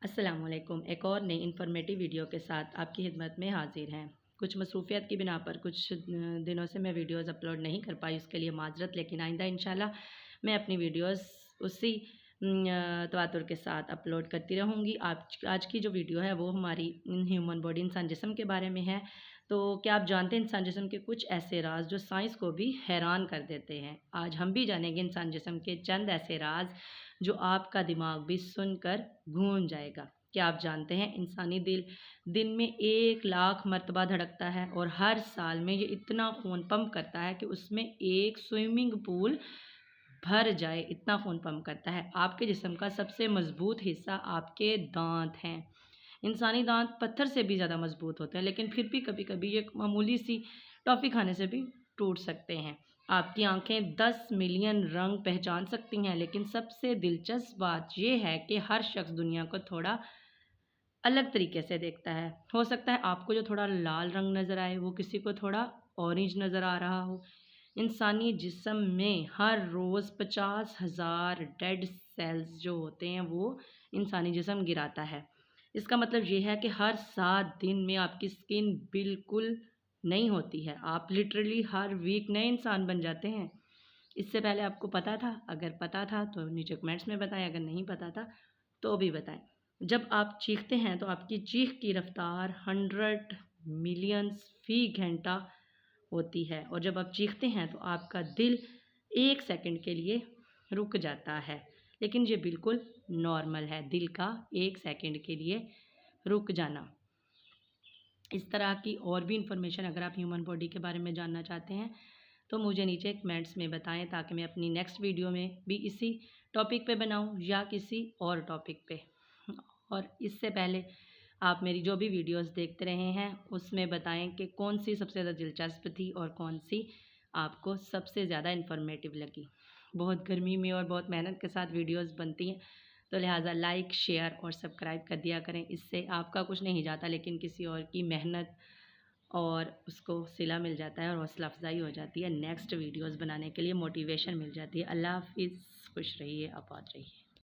अस्सलामुअलैकुम। एक और नई इन्फॉर्मेटिव वीडियो के साथ आपकी खिदमत में हाजिर हैं। कुछ मसरूफियत की बिना पर कुछ दिनों से मैं वीडियोस अपलोड नहीं कर पाई, उसके लिए माजरत। लेकिन आइंदा इंशाल्लाह मैं अपनी वीडियोस उसी तवातुर के साथ अपलोड करती रहूँगी। आज की जो वीडियो है वो हमारी ह्यूमन बॉडी, इंसान जिस्म के बारे में है। तो क्या आप जानते हैं इंसान जिस्म के कुछ ऐसे राज जो साइंस को भी हैरान कर देते हैं? आज हम भी जानेंगे इंसान जिस्म के चंद ऐसे राज जो आपका दिमाग भी सुनकर गूंज जाएगा। क्या आप जानते हैं इंसानी दिल दिन में 1 लाख मरतबा धड़कता है और हर साल में ये इतना खून पंप करता है कि उसमें एक स्विमिंग पूल भर जाए, इतना खून पंप करता है। आपके जिस्म का सबसे मजबूत हिस्सा आपके दांत हैं। इंसानी दांत पत्थर से भी ज़्यादा मजबूत होते हैं, लेकिन फिर भी कभी कभी ये मामूली सी टॉफ़ी खाने से भी टूट सकते हैं। आपकी आंखें 10 मिलियन रंग पहचान सकती हैं, लेकिन सबसे दिलचस्प बात यह है कि हर शख्स दुनिया को थोड़ा अलग तरीके से देखता है। हो सकता है आपको जो थोड़ा लाल रंग नज़र आए वो किसी को थोड़ा ऑरेंज नज़र आ रहा हो। इंसानी जिस्म में हर रोज़ 50,000 डेड सेल्स जो होते हैं वो इंसानी जिस्म गिराता है। इसका मतलब ये है कि हर 7 दिन में आपकी स्किन बिल्कुल नई होती है। आप लिटरली हर वीक नए इंसान बन जाते हैं। इससे पहले आपको पता था? अगर पता था तो नीचे कमेंट्स में बताएं, अगर नहीं पता था तो भी बताएं। जब आप चीखते हैं तो आपकी चीख की रफ्तार 100 मिलियंस फी घंटा होती है, और जब आप चीखते हैं तो आपका दिल 1 सेकंड के लिए रुक जाता है। लेकिन ये बिल्कुल नॉर्मल है, दिल का 1 सेकंड के लिए रुक जाना। इस तरह की और भी इंफॉर्मेशन अगर आप ह्यूमन बॉडी के बारे में जानना चाहते हैं तो मुझे नीचे कमेंट्स में बताएं, ताकि मैं अपनी नेक्स्ट वीडियो में भी इसी टॉपिक पे बनाऊं या किसी और टॉपिक पे। और इससे पहले आप मेरी जो भी वीडियोस देखते रहे हैं उसमें बताएं कि कौन सी सबसे ज़्यादा दिलचस्प थी और कौन सी आपको सबसे ज़्यादा इन्फॉर्मेटिव लगी। बहुत गर्मी में और बहुत मेहनत के साथ वीडियोस बनती हैं, तो लिहाजा लाइक, शेयर और सब्सक्राइब कर दिया करें। इससे आपका कुछ नहीं जाता, लेकिन किसी और की मेहनत और उसको सिला मिल जाता है और हौसला अफजाई हो जाती है। नेक्स्ट वीडियोस बनाने के लिए मोटिवेशन मिल जाती है। अल्लाह हाफिज़। खुश रहिए, आबाद रहिए।